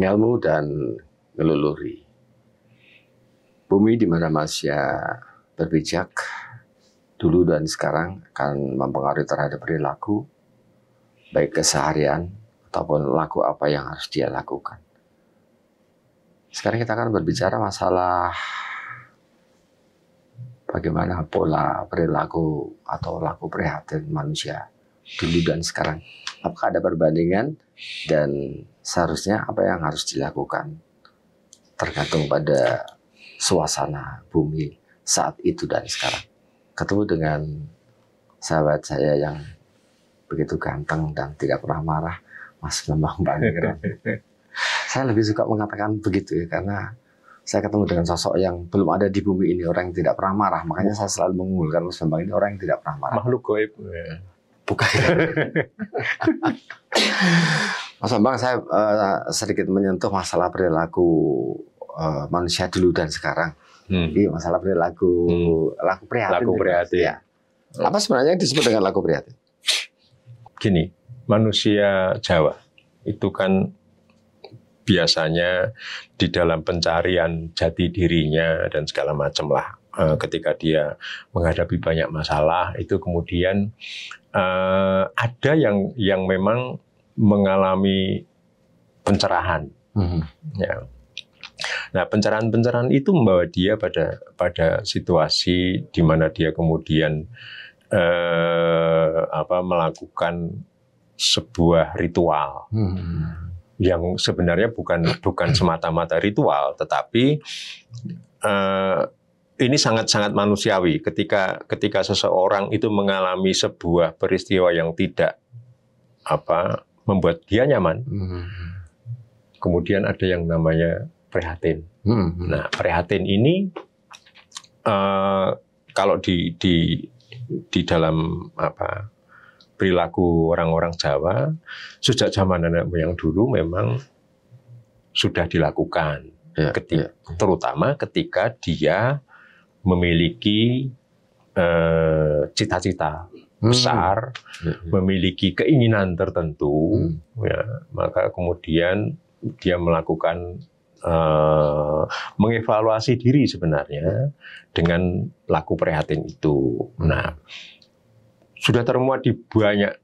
ngelmu dan ngeluluri. Bumi di mana manusia berpijak dulu dan sekarang akan mempengaruhi terhadap perilaku, baik keseharian ataupun laku apa yang harus dia lakukan. Sekarang kita akan berbicara masalah bagaimana pola perilaku atau laku prihatin manusia dulu dan sekarang. Apakah ada perbandingan dan seharusnya apa yang harus dilakukan tergantung pada suasana bumi saat itu dan sekarang. Ketemu dengan sahabat saya yang begitu ganteng dan tidak pernah marah, Mas Bambang Panggiran. Saya lebih suka mengatakan begitu ya, karena saya ketemu dengan sosok yang belum ada di bumi ini, orang yang tidak pernah marah. Makanya saya selalu mengunggulkan Mas Bambang ini orang yang tidak pernah marah. Makhluk gaib. Bukan. Mas Bambang, saya sedikit menyentuh masalah perilaku manusia dulu dan sekarang. Iya, masalah perilaku laku prihatin. Laku prihatin. Ya. Apa sebenarnya yang disebut dengan laku prihatin? Gini, manusia Jawa itu kan biasanya di dalam pencarian jati dirinya dan segala macam lah. Ketika dia menghadapi banyak masalah, itu kemudian ada yang memang mengalami pencerahan. Ya. Nah, pencerahan itu membawa dia pada situasi di mana dia kemudian melakukan sebuah ritual yang sebenarnya bukan semata-mata ritual, tetapi ini sangat-sangat manusiawi ketika seseorang itu mengalami sebuah peristiwa yang tidak membuat dia nyaman. Kemudian ada yang namanya prihatin. Nah, prihatin ini kalau di dalam perilaku orang-orang Jawa sejak zaman nenek moyang dulu memang sudah dilakukan, terutama ketika dia memiliki cita-cita besar, memiliki keinginan tertentu, ya, maka kemudian dia melakukan mengevaluasi diri sebenarnya dengan laku prihatin itu. Nah, sudah termuat di banyak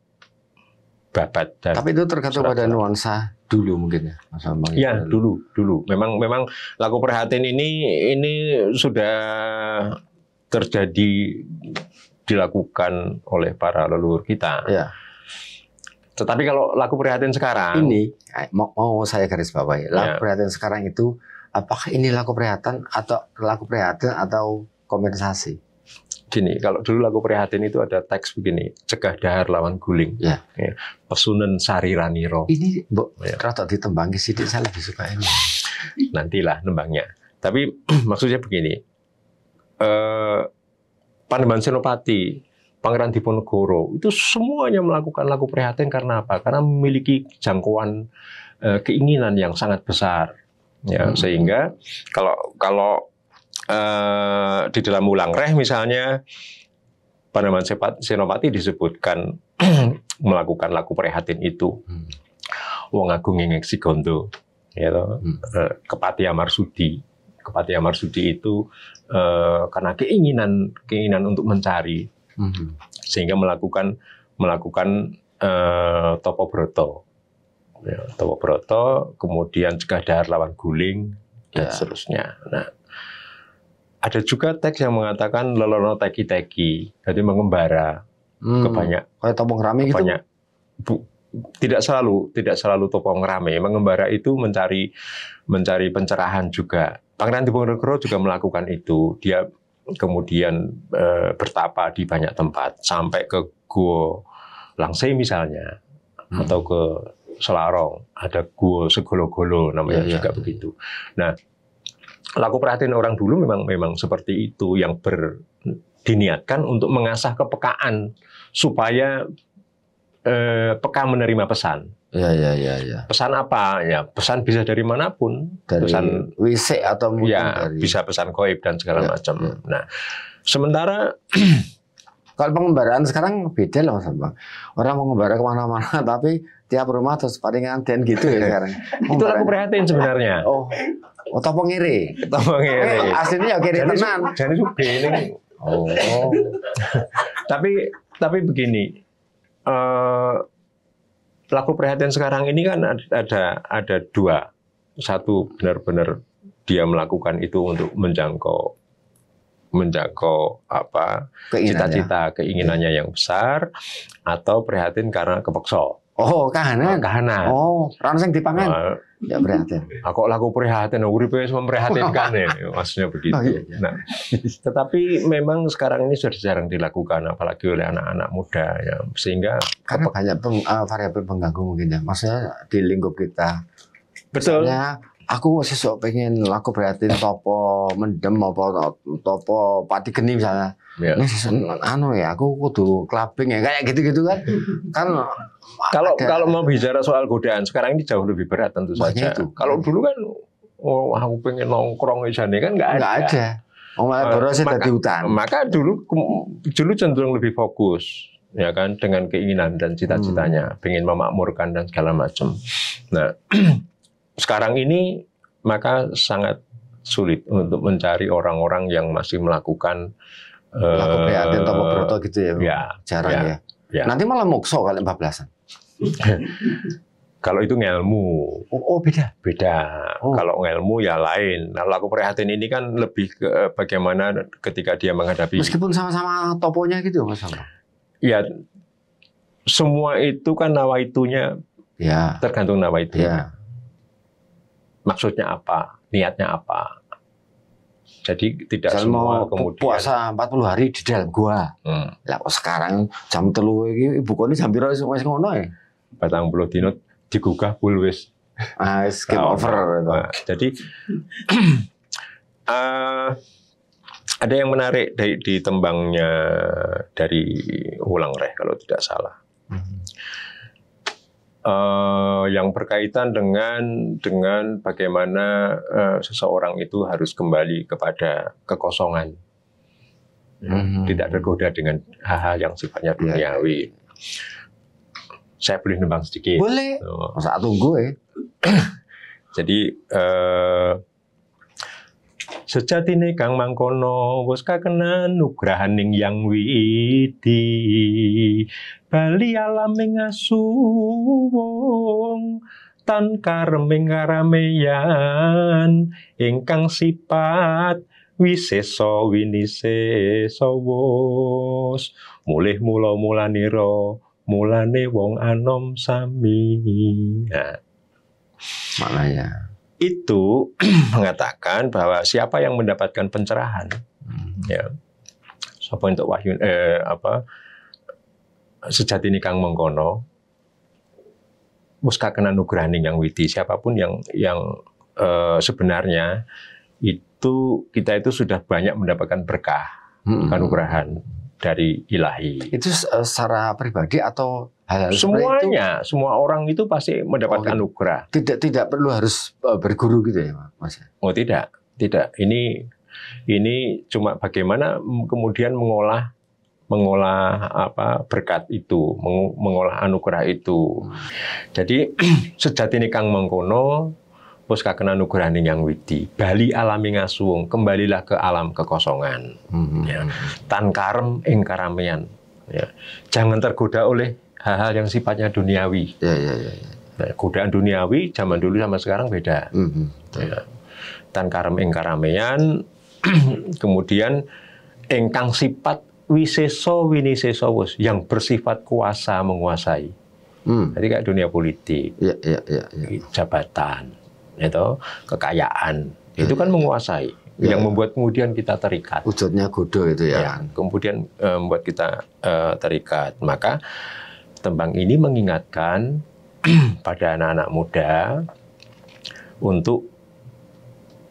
babat. Tapi itu tergantung pada nuansa dulu mungkin ya, Mas Bambang. Ya, dulu. Memang laku prihatin ini sudah terjadi dilakukan oleh para leluhur kita. Ya. Tetapi kalau laku prihatin sekarang ini mau saya garis bawahi. Laku prihatin sekarang itu apakah ini laku prihatin atau kompensasi? Gini, kalau dulu laku prihatin itu ada teks begini, cegah dahar lawan guling. Ya. Pesunen sari raniro. Ini rada ditembangke sithik, saya lebih suka ini. Nantilah nembangnya. Tapi maksudnya begini. Panembahan Senopati, Pangeran Diponegoro itu semuanya melakukan laku prihatin karena apa? Karena memiliki jangkauan keinginan yang sangat besar. Ya, sehingga kalau di dalam Wulang Reh misalnya Panembahan Senopati disebutkan melakukan laku prihatin itu. Wong Agung Ngengek Sigondo, ya, Kepati Amarsudi. Kepati Amarsudi itu karena keinginan untuk mencari, sehingga melakukan Topo Broto. Ya, Topo Broto, kemudian cegah dahar lawan guling dan seterusnya. Nah, ada juga teks yang mengatakan lelono teki-teki, jadi mengembara ke banyak. Kayak Topong Rame gitu. Tidak selalu Topong Rame. Mengembara itu mencari pencerahan juga. Pangeran Diponegoro juga melakukan itu. Dia kemudian bertapa di banyak tempat sampai ke Gua Langsei misalnya, atau ke Selarong. Ada Gua Segolo-golo namanya juga begitu. Nah, laku prihatin orang dulu memang seperti itu, yang diniatkan untuk mengasah kepekaan supaya peka menerima pesan. Ya. Pesan apa? Ya, pesan bisa dari manapun. Dari pesan WC atau mungkin dari, bisa pesan gaib dan segala macam. Nah, sementara Kalau pengembaraan sekarang beda loh Mas Bang. Orang mengembara kemana-mana tapi tiap rumah terus paringan den gitu ya sekarang. Itu lagu prihatin sebenarnya. Oh, topo ngiri. Topo ngiri. Aslinya ya kiri tenan. Jadi suge ini. Oh. tapi begini. Lagu prihatin sekarang ini kan ada dua. Satu benar-benar dia melakukan itu untuk menjangkau apa cita-cita keinginannya yang besar, atau prihatin karena kepeksa. Oh, kahanan. Oh, orang sing dipangan. Ya prihatin. Kok lagu prihatin, uripe wis memprihatinkan ya, maksudnya begitu. Oh, iya. Nah, tetapi memang sekarang ini sudah jarang dilakukan, apalagi oleh anak-anak muda ya, sehingga karena banyak variabel pengganggu mungkin ya. Maksudnya di lingkup kita. Betul. Misalnya, aku sesuk pengen lagu prihatin topo mendem apa topo pati geni misalnya. Ya. Nih aku kudu clubbing ya kayak gitu-gitu kan. Kalau mau bicara soal godaan sekarang ini jauh lebih berat tentu saja. Kalau dulu kan aku pengen nongkrong di sana kan nggak ada. Di hutan. Maka dulu cenderung lebih fokus ya kan dengan keinginan dan cita-citanya, pengen memakmurkan dan segala macam. Nah, sekarang ini maka sangat sulit untuk mencari orang-orang yang masih melakukan lagu prihatin topo broto gitu ya. Jarang ya. Nanti malah mokso kali 14-an. Kalau itu ngelmu. Oh beda. Kalau ngelmu ya lain. Nah, lagu prihatin ini kan lebih ke bagaimana ketika dia menghadapi. Meskipun sama-sama toponya gitu Mas. Ya, semua itu kan nawaitunya. Ya. Tergantung nawaitunya. Ya. Maksudnya apa? Niatnya apa? Jadi tidak semua kemudian puasa 40 hari di dalam gua. Lah kok sekarang jam 3 iki ibu kone jam piro wis ngono ya. 40 dino digugah pul wis. Game over itu. Nah, jadi ada yang menarik di tembangnya dari Wulan Reh kalau tidak salah. Yang berkaitan dengan bagaimana seseorang itu harus kembali kepada kekosongan, tidak tergoda dengan hal-hal yang sifatnya duniawi. Saya boleh nembang sedikit. Boleh. Masa tunggu ya. Jadi sejatine Kang Mangkono wis kakenan nugrahaning yang widi bali alaming asuwung tan kareming karameyan ingkang sifat wisesa winisesa wus mulih mula-mulanira mulane wong anom sami. Nah, maknanya itu mengatakan bahwa siapa yang mendapatkan pencerahan, ya, siapa untuk wahyu sejatine Kang Mangkono, wis kakenan nugrahaning yang widi, siapapun yang sebenarnya itu kita itu sudah banyak mendapatkan berkah, anugrahan dari ilahi. Itu secara pribadi atau hal-hal semuanya, semua orang itu pasti mendapatkan anugerah. Tidak perlu harus berguru gitu ya, Mas? Oh tidak. Ini cuma bagaimana kemudian mengolah apa berkat itu, mengolah anugerah itu. Jadi sejatine Kang Mangkono wis kakenan anugrahaning yang widi, bali alami ngasuwung, kembalilah ke alam kekosongan. Ya. Tan karem ing karamean. Ya. Jangan tergoda oleh hal-hal yang sifatnya duniawi. Nah, godaan duniawi zaman dulu sama sekarang beda. Ya. Tan karem ing karamean, kemudian ingkang sifat wiseso winisesa wus, yang bersifat kuasa menguasai. Jadi kayak dunia politik, jabatan, itu kekayaan, itu kan menguasai. Yang membuat kemudian kita terikat. Wujudnya godo itu ya. Kemudian membuat kita terikat. Maka tembang ini mengingatkan pada anak-anak muda untuk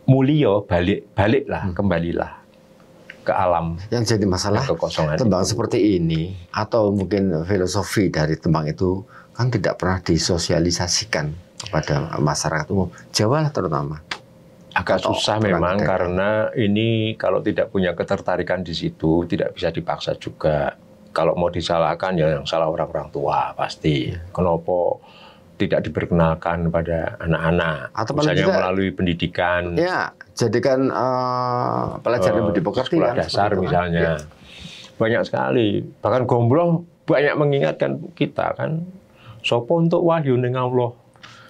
mulio, baliklah, kembalilah ke alam. Yang jadi masalah tembang seperti ini atau mungkin filosofi dari tembang itu kan tidak pernah disosialisasikan kepada masyarakat umum, Jawa lah terutama. Agak susah memang karena ini kalau tidak punya ketertarikan di situ tidak bisa dipaksa juga. kalau mau disalahkan ya yang salah orang-orang tua pasti. Kenapa tidak diperkenalkan pada anak-anak, Atau misalnya tidak, melalui pendidikan. Ya, jadikan pelajaran budi pekerti sekolah kan, dasar itu, misalnya. Ya. Banyak sekali. Bahkan Gombloh banyak mengingatkan kita kan. Sopo untuk wahyu ning Allah.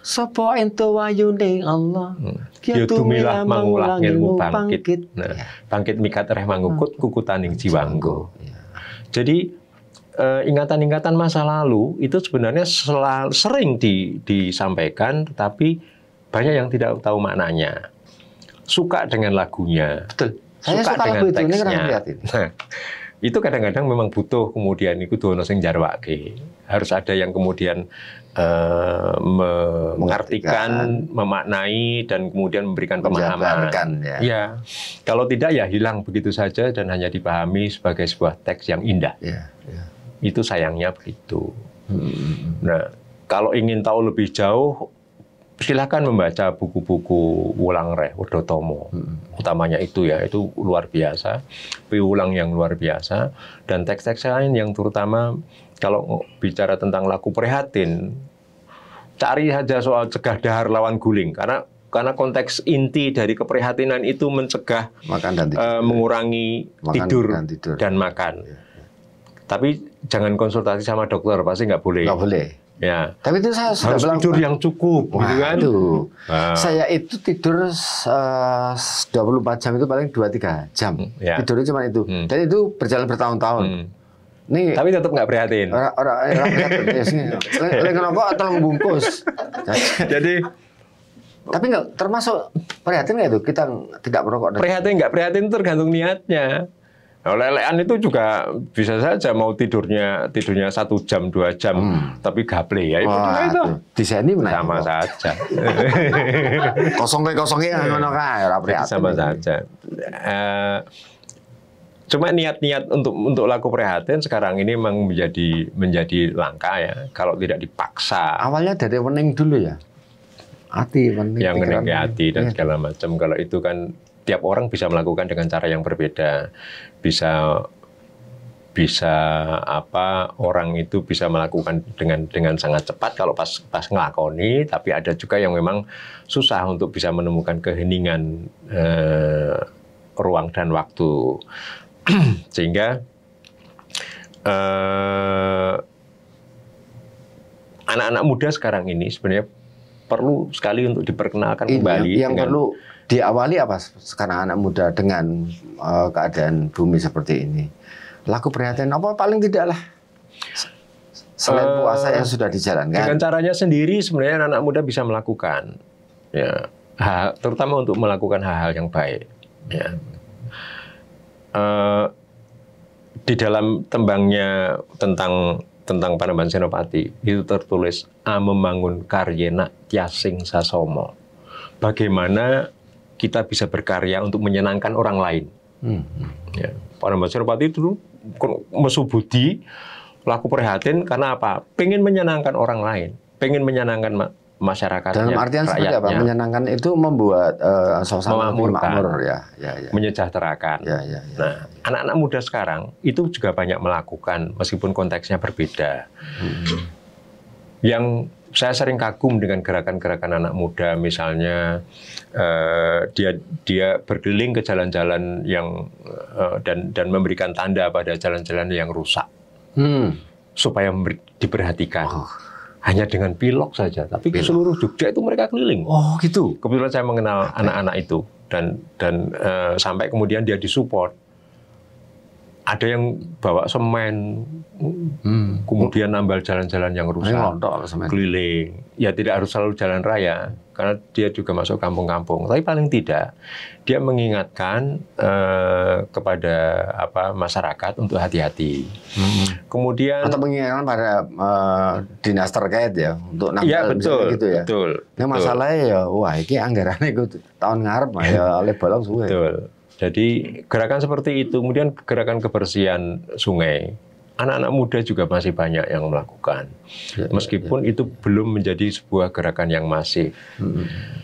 Sopo ento wahyu ning Allah. Ya tumilah mangulah ilmu bangkit. bangkit. Nah, Ya. bangkit mikat reh mangukut kukutaning jiwanggo. Ya. Jadi ingatan-ingatan masa lalu itu sebenarnya sering disampaikan, tetapi banyak yang tidak tahu maknanya. Suka dengan lagunya, Betul. Saya suka dengan lagu itu, ini teksnya. Nah, Itu kadang-kadang memang butuh kemudian iku dono sing jarwake. Harus ada yang kemudian mengartikan, memaknai dan kemudian memberikan pemahaman. Ya. Ya, kalau tidak ya hilang begitu saja dan hanya dipahami sebagai sebuah teks yang indah. Ya. Ya. Itu sayangnya begitu. Nah, kalau ingin tahu lebih jauh, silakan membaca buku-buku Wulang Reh Wodotomo. Utamanya itu ya, itu luar biasa. Piwulang yang luar biasa. Dan teks-teks lain yang terutama kalau bicara tentang laku prihatin, cari saja soal cegah dahar lawan guling. Karena konteks inti dari keprihatinan itu mencegah, makan dan tidur. mengurangi tidur dan makan. Ya. Tapi jangan konsultasi sama dokter, pasti nggak boleh. Nggak boleh. Ya. Tapi itu saya sudah harus tidur yang cukup, gitu kan? Saya itu tidur 24 jam itu paling 2-3 jam. Ya. Tidurnya cuma itu. Dan itu berjalan bertahun-tahun. Nih, tapi tetap nggak prihatin. Orang prihatin. Lagi ngerokok atau membungkus. Jadi, tapi nggak termasuk prihatin nggak itu? Kita tidak merokok. Prihatin nggak prihatin tergantung niatnya. Nah, lelean itu juga bisa saja mau tidurnya 1 jam 2 jam, tapi gaple ya itu. Di sini sama saja. Kosongnya ngono kae, ora prihatin. Sama saja. Cuma niat-niat untuk laku prihatin sekarang ini memang menjadi langka ya, kalau tidak dipaksa. Awalnya dari wening dulu ya. Hati, wening. Yang wening ke hati dan segala macam. Kalau itu kan tiap orang bisa melakukan dengan cara yang berbeda. Bisa orang itu bisa melakukan dengan sangat cepat kalau pas ngelakoni, tapi ada juga yang memang susah untuk bisa menemukan keheningan ruang dan waktu. Sehingga anak-anak muda sekarang ini sebenarnya perlu sekali untuk diperkenalkan kembali. Yang perlu diawali apa sekarang anak muda dengan keadaan bumi seperti ini? Laku prihatin apa paling tidak lah. Selain puasa yang sudah dijalankan. Dengan caranya sendiri sebenarnya anak muda bisa melakukan. Ya, terutama untuk melakukan hal-hal yang baik. Ya. Di dalam tembangnya tentang Panembahan Senopati itu tertulis membangun karyena tiasing sasomo. Bagaimana kita bisa berkarya untuk menyenangkan orang lain. Ya. Panembahan Senopati itu mesu budi, laku prihatin karena apa? Pengen menyenangkan orang lain, pengen menyenangkan masyarakatnya. Dalam artian seperti apa? Menyenangkan itu membuat suasana makmur ya. Menyejahterakan. Nah, anak-anak muda sekarang itu juga banyak melakukan meskipun konteksnya berbeda. Yang saya sering kagum dengan gerakan-gerakan anak muda, misalnya dia berkeliling ke jalan-jalan yang dan memberikan tanda pada jalan-jalan yang rusak supaya diperhatikan. Hanya dengan pilok saja, tapi ke seluruh Jogja itu mereka keliling. Oh gitu. Kebetulan saya mengenal anak-anak itu dan sampai kemudian dia disupport. Ada yang bawa semen, kemudian nambal jalan-jalan yang rusak, keliling. Ya tidak harus selalu jalan raya, karena dia juga masuk kampung-kampung. Tapi paling tidak dia mengingatkan kepada masyarakat untuk hati-hati. Kemudian atau mengingatkan pada dinas terkait ya untuk nambal ya, betul, gitu ya. Betul. Nah masalahnya ya, wah ini anggarannya tahun ngarep ya oleh bolong suwe. Betul. Jadi gerakan seperti itu, kemudian gerakan kebersihan sungai, anak-anak muda juga masih banyak yang melakukan. Meskipun itu belum menjadi sebuah gerakan yang masif.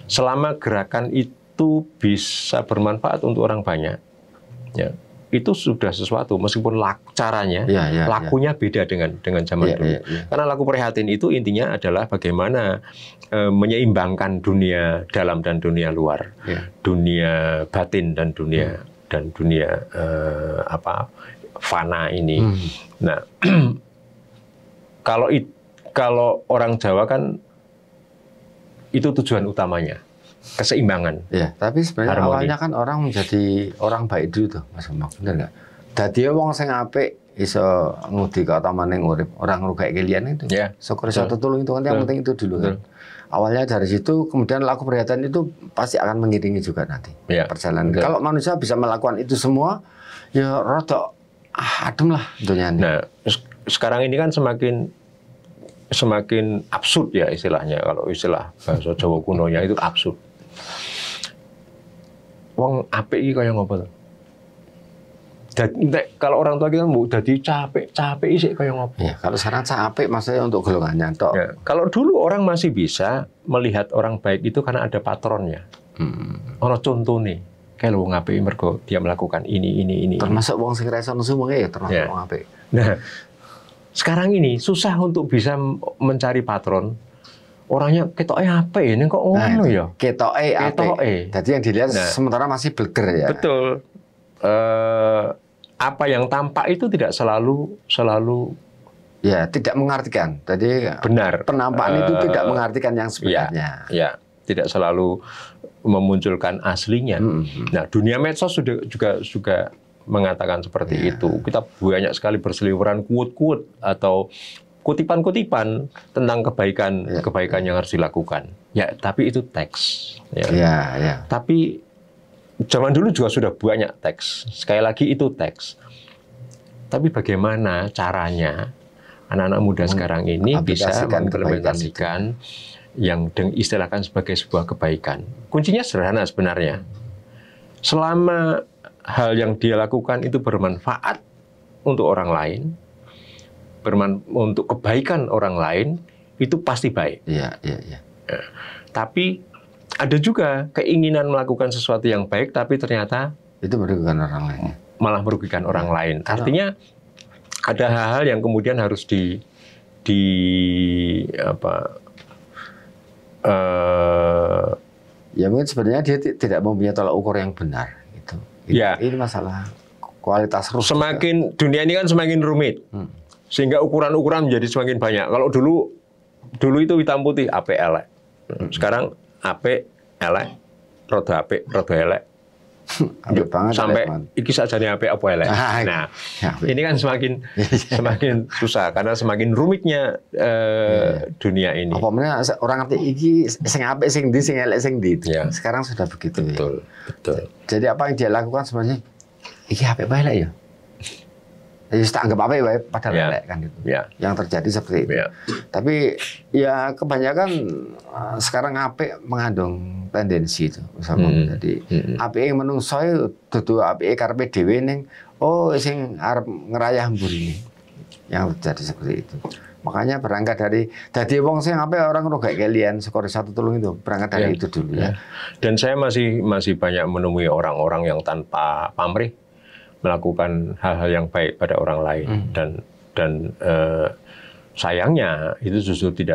Selama gerakan itu bisa bermanfaat untuk orang banyak, ya, itu sudah sesuatu, meskipun caranya, lakunya beda dengan zaman dulu. Karena laku prihatin itu intinya adalah bagaimana menyeimbangkan dunia dalam dan dunia luar, dunia batin dan dunia fana ini. Nah, kalau orang Jawa kan itu tujuan utamanya, keseimbangan. Ya, tapi sebenarnya harmoni. Awalnya kan orang menjadi orang baik dulu tuh, Mas Bambang, bener nggak? Dadi wong sing apik iso ngudi ka utamane urip, orang ngrugek kalian itu. Syukur satu tulung itu kan yang penting itu dulu kan. Awalnya dari situ, kemudian laku prihatin itu pasti akan mengiringi juga nanti perjalanan. Kalau manusia bisa melakukan itu semua, ya rodok adem lah dunia ini. Nah, sekarang ini kan semakin absurd ya istilahnya, kalau istilah bahasa Jawa kunonya itu absurd. Wong apik iki kaya ngopo to? Kalau orang tua kita mau jadi capek sih kaya ngopo? Ya, kalau sekarang capek maksudnya untuk golongannya toh. Ya, kalau dulu orang masih bisa melihat orang baik itu karena ada patronnya. Ono contohnya, kayak wong apik mergo dia melakukan ini. Termasuk wong sing reso nesu ya termasuk wong apik. Nah, sekarang ini susah untuk bisa mencari patron. Orangnya ketoknya apa ini kok ngono ya? Ketoknya apa? Jadi yang dilihat sementara masih burger ya. Betul. Apa yang tampak itu tidak selalu ya tidak mengartikan. Jadi benar. Penampakan itu tidak mengartikan yang sebenarnya. Ya, tidak selalu memunculkan aslinya. Nah, dunia medsos juga mengatakan seperti itu. Kita banyak sekali berseliweran quote-quote atau kutipan-kutipan tentang kebaikan yang harus dilakukan. Ya, tapi itu teks. Tapi zaman dulu juga sudah banyak teks. Sekali lagi itu teks. Tapi bagaimana caranya anak-anak muda sekarang ini bisa mengimplementasikan yang diistilahkan sebagai sebuah kebaikan? Kuncinya sederhana sebenarnya. Selama hal yang dia lakukan itu bermanfaat untuk orang lain, untuk kebaikan orang lain, itu pasti baik. Tapi ada juga keinginan melakukan sesuatu yang baik, tapi ternyata itu merugikan orang lain. Malah merugikan orang lain. Artinya ada hal-hal yang kemudian harus ya mungkin sebenarnya dia tidak mempunyai tolak ukur yang benar. Ini masalah kualitas rumus. Dunia ini kan semakin rumit. Sehingga ukuran-ukuran menjadi semakin banyak. Kalau dulu itu hitam putih, apik elek. Sekarang apik elek, rada apik, rada elek. Banget, sampai iki sajane apik apa elek. Nah, ini kan semakin susah karena semakin rumitnya dunia ini. Apa meneh orang ngerti iki sing apik sing ndi, sing elek sing ndi. Sekarang sudah begitu. Betul. Jadi apa yang dia lakukan sebenarnya iki apik apa elek ya? Ya tak anggap apa ya padahal elek kan gitu. Yang terjadi seperti itu. Tapi ya kebanyakan sekarang apik mengandung tendensi itu. Misalnya jadi apike menungso dudu apike karepe dhewe ning sing arep ngerayah mburi. Yang terjadi seperti itu. Makanya berangkat dari wong sing apik orang ngrugek kalian skor 1-3 itu berangkat dari itu dulu ya. Dan saya masih banyak menemui orang-orang yang tanpa pamrih melakukan hal-hal yang baik pada orang lain dan sayangnya itu justru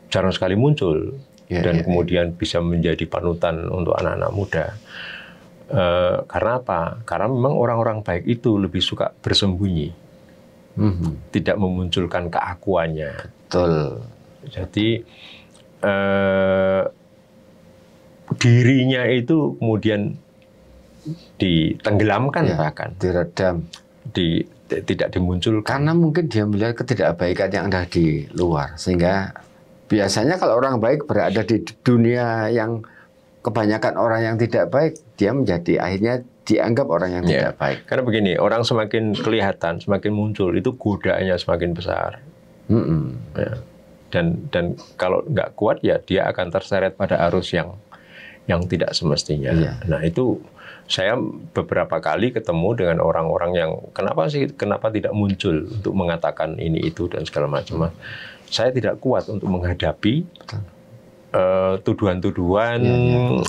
jarang sekali muncul dan kemudian bisa menjadi panutan untuk anak-anak muda. Karena apa? Karena memang orang-orang baik itu lebih suka bersembunyi, tidak memunculkan keakuannya. Betul. Jadi dirinya itu kemudian ditenggelamkan bahkan diredam, tidak dimunculkan karena mungkin dia melihat ketidakbaikan yang ada di luar, sehingga biasanya kalau orang baik berada di dunia yang kebanyakan orang yang tidak baik, dia menjadi akhirnya dianggap orang yang tidak baik. Karena begini, orang semakin kelihatan, semakin muncul, itu godaannya semakin besar. Dan kalau nggak kuat ya dia akan terseret pada arus yang tidak semestinya. Nah itu saya beberapa kali ketemu dengan orang-orang yang kenapa tidak muncul untuk mengatakan ini itu dan segala macam. Saya tidak kuat untuk menghadapi tuduhan-tuduhan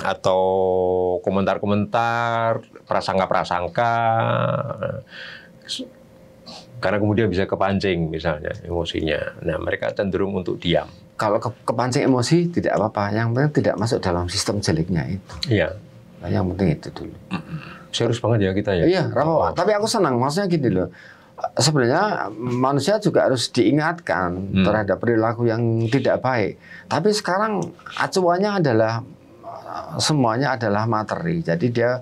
atau komentar-komentar, prasangka-prasangka, karena kemudian bisa kepancing misalnya emosinya. Nah, mereka cenderung untuk diam. Kalau kepancing emosi tidak apa-apa, yang penting tidak masuk dalam sistem jeleknya itu. Iya. Nah, yang penting itu dulu. Serius banget ya kita ya. Iya, tapi aku senang, maksudnya gini loh. Sebenarnya manusia juga harus diingatkan terhadap perilaku yang tidak baik. Tapi sekarang acuannya adalah semuanya adalah materi. Jadi dia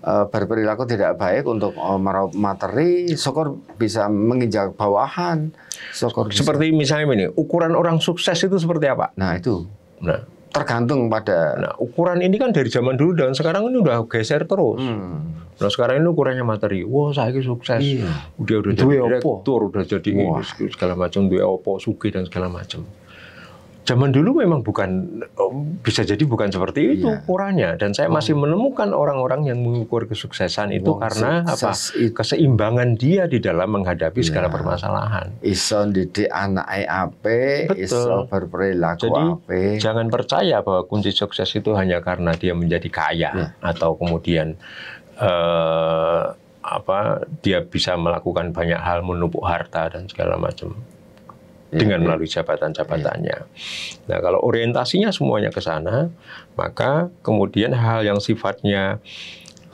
berperilaku tidak baik untuk meraup materi, syukur bisa menginjak bawahan. Syukur seperti misalnya ini, ukuran orang sukses itu seperti apa? Nah itu. Nah, tergantung pada. Nah, ukuran ini kan dari zaman dulu dan sekarang ini udah geser terus. Nah, sekarang ini ukurannya materi. Wah, saya ini sukses. Iya. Udah jadi direktur, udah jadi segala macam, duwe opo, sugih dan segala macam. Zaman dulu memang bukan, bisa jadi bukan seperti itu ukurannya. Dan saya masih menemukan orang-orang yang mengukur kesuksesan itu karena apa? Keseimbangan dia di dalam menghadapi segala permasalahan. Iso didik anak ape, iso berperilaku ape. Jangan percaya bahwa kunci sukses itu hanya karena dia menjadi kaya atau kemudian dia bisa melakukan banyak hal, menumpuk harta dan segala macam. Dengan melalui jabatan-jabatannya. Nah, kalau orientasinya semuanya ke sana, maka kemudian hal yang sifatnya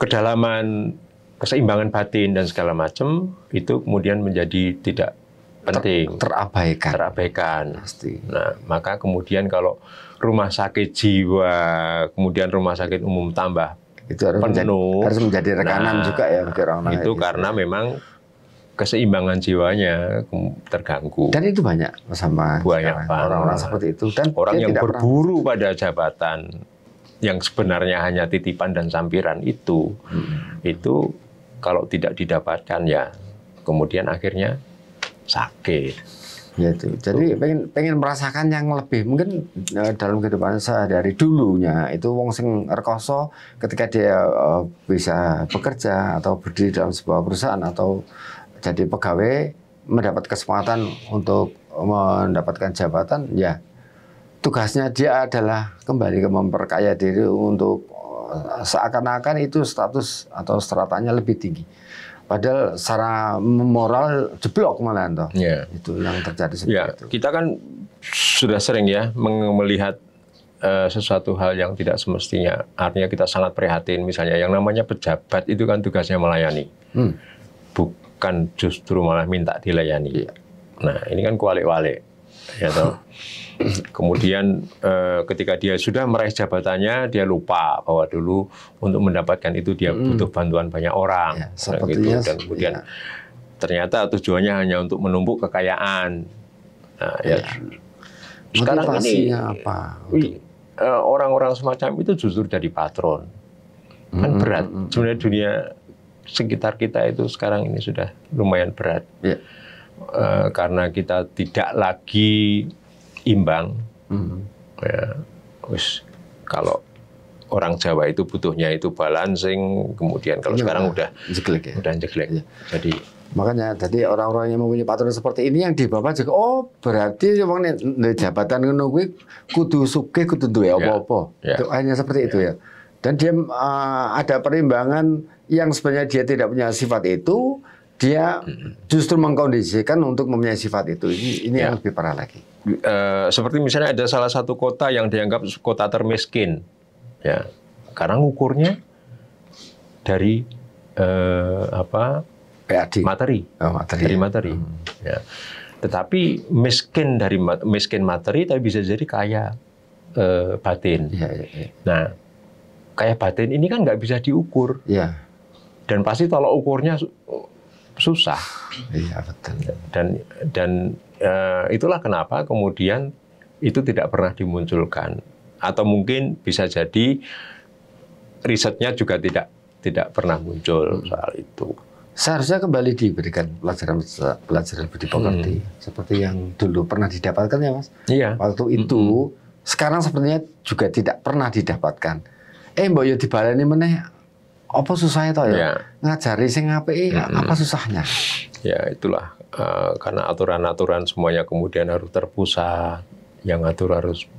kedalaman, keseimbangan batin dan segala macam itu kemudian menjadi tidak penting, terabaikan. Pasti. Nah, maka kemudian kalau rumah sakit jiwa, kemudian rumah sakit umum tambah itu harus menjadi rekanan juga ya bagi orang itu karena memang keseimbangan jiwanya terganggu. Dan itu banyak sama orang-orang seperti itu. Dan orang yang berburu pada jabatan yang sebenarnya hanya titipan dan sampiran itu kalau tidak didapatkan ya kemudian akhirnya sakit. Ya itu. Jadi pengen merasakan yang lebih mungkin dalam kehidupan sehari-hari dulunya itu wong sing rekoso ketika dia bisa bekerja atau berdiri dalam sebuah perusahaan atau jadi pegawai mendapat kesempatan untuk mendapatkan jabatan, ya tugasnya dia adalah kembali ke memperkaya diri untuk seakan-akan itu status atau stratanya lebih tinggi. Padahal secara moral jeblok malah toh. Itu yang terjadi seperti itu. Kita kan sudah sering ya melihat sesuatu hal yang tidak semestinya. Artinya kita sangat prihatin misalnya yang namanya pejabat itu kan tugasnya melayani. Bukan justru malah minta dilayani. Nah, ini kan kualik-walik. Ya toh. Kemudian ketika dia sudah meraih jabatannya, dia lupa bahwa dulu untuk mendapatkan itu dia butuh bantuan banyak orang. Gitu. Dan kemudian ternyata tujuannya hanya untuk menumpuk kekayaan. Nah, sekarang ini apa? Orang-orang semacam itu justru jadi patron. Kan berat. Sebenarnya dunia sekitar kita itu sekarang ini sudah lumayan berat. Karena kita tidak lagi imbang. Kalau orang Jawa itu butuhnya itu balancing, kemudian kalau sekarang udah jeglek. Jadi makanya jadi orang-orang yang mempunyai patron seperti ini yang di bawah juga berarti wong jabatan ngono kuwi kudu sugih, kudu duwe apa-apa. Hanya seperti itu ya. Dan dia ada perimbangan yang sebenarnya dia tidak punya sifat itu, dia justru mengkondisikan untuk mempunyai sifat itu. Ini yang lebih parah lagi. Seperti misalnya ada salah satu kota yang dianggap kota termiskin, ya, karena ukurnya dari PAD. materi, dari materi. Ya. Tetapi miskin materi, tapi bisa jadi kaya batin. Nah, kaya batin ini kan nggak bisa diukur. Dan pasti tolak ukurnya susah. Iya, betul. Dan itulah kenapa kemudian itu tidak pernah dimunculkan. Atau mungkin bisa jadi risetnya juga tidak pernah muncul soal itu. Seharusnya kembali diberikan pelajaran budi pekerti seperti yang dulu pernah didapatkan ya Mas. Waktu itu sekarang sebenarnya juga tidak pernah didapatkan. Mbok yo dibaleni meneh. Apa susahnya toh ya? Ngajari sing apik apa susahnya? Ya itulah karena aturan-aturan semuanya kemudian harus terpusat, yang ngatur harus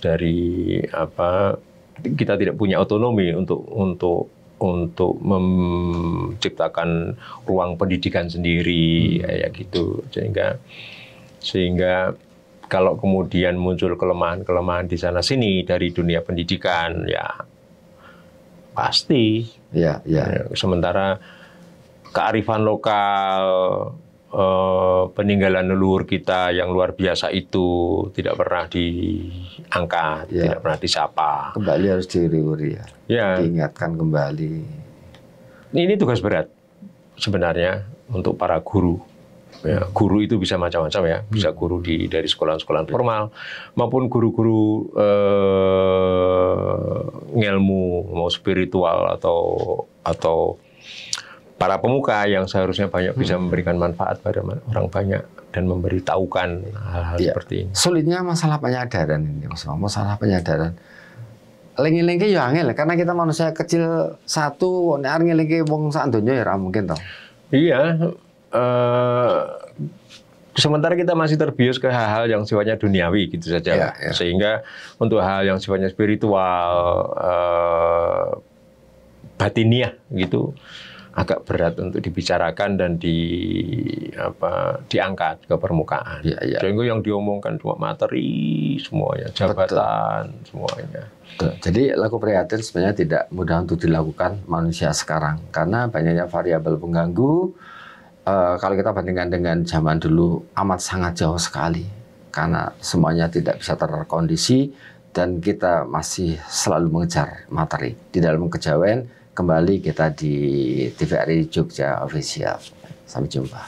dari apa, kita tidak punya otonomi untuk menciptakan ruang pendidikan sendiri kayak gitu, sehingga kalau kemudian muncul kelemahan-kelemahan di sana sini dari dunia pendidikan, ya pasti. Ya. Sementara kearifan lokal, peninggalan leluhur kita yang luar biasa itu tidak pernah diangkat, tidak pernah disapa. Kembali harus diuri-uri ya. Diingatkan kembali. Ini tugas berat sebenarnya untuk para guru. Ya, guru itu bisa macam-macam ya, bisa guru dari sekolah-sekolah formal maupun guru-guru ngelmu, mau spiritual atau para pemuka yang seharusnya bisa memberikan manfaat pada orang banyak dan memberitahukan hal-hal seperti ini. Sulitnya masalah penyadaran ini, masalah penyadaran. Lengi-lengi ya angel, karena kita manusia kecil satu, nek ngelingi wong sak donya ya ora mungkin toh. Iya. Sementara kita masih terbius ke hal-hal yang sifatnya duniawi gitu saja, sehingga untuk hal yang sifatnya spiritual, batiniah gitu, agak berat untuk dibicarakan dan diangkat ke permukaan. Sehingga yang diomongkan cuma materi semuanya, jabatan. Betul. Semuanya. Betul. Jadi laku prihatin sebenarnya tidak mudah untuk dilakukan manusia sekarang karena banyaknya variabel pengganggu. Kalau kita bandingkan dengan zaman dulu amat sangat jauh sekali karena semuanya tidak bisa terkondisi dan kita masih selalu mengejar materi. Di dalam kejawen kembali kita di TVRI Jogja Official. Sampai jumpa.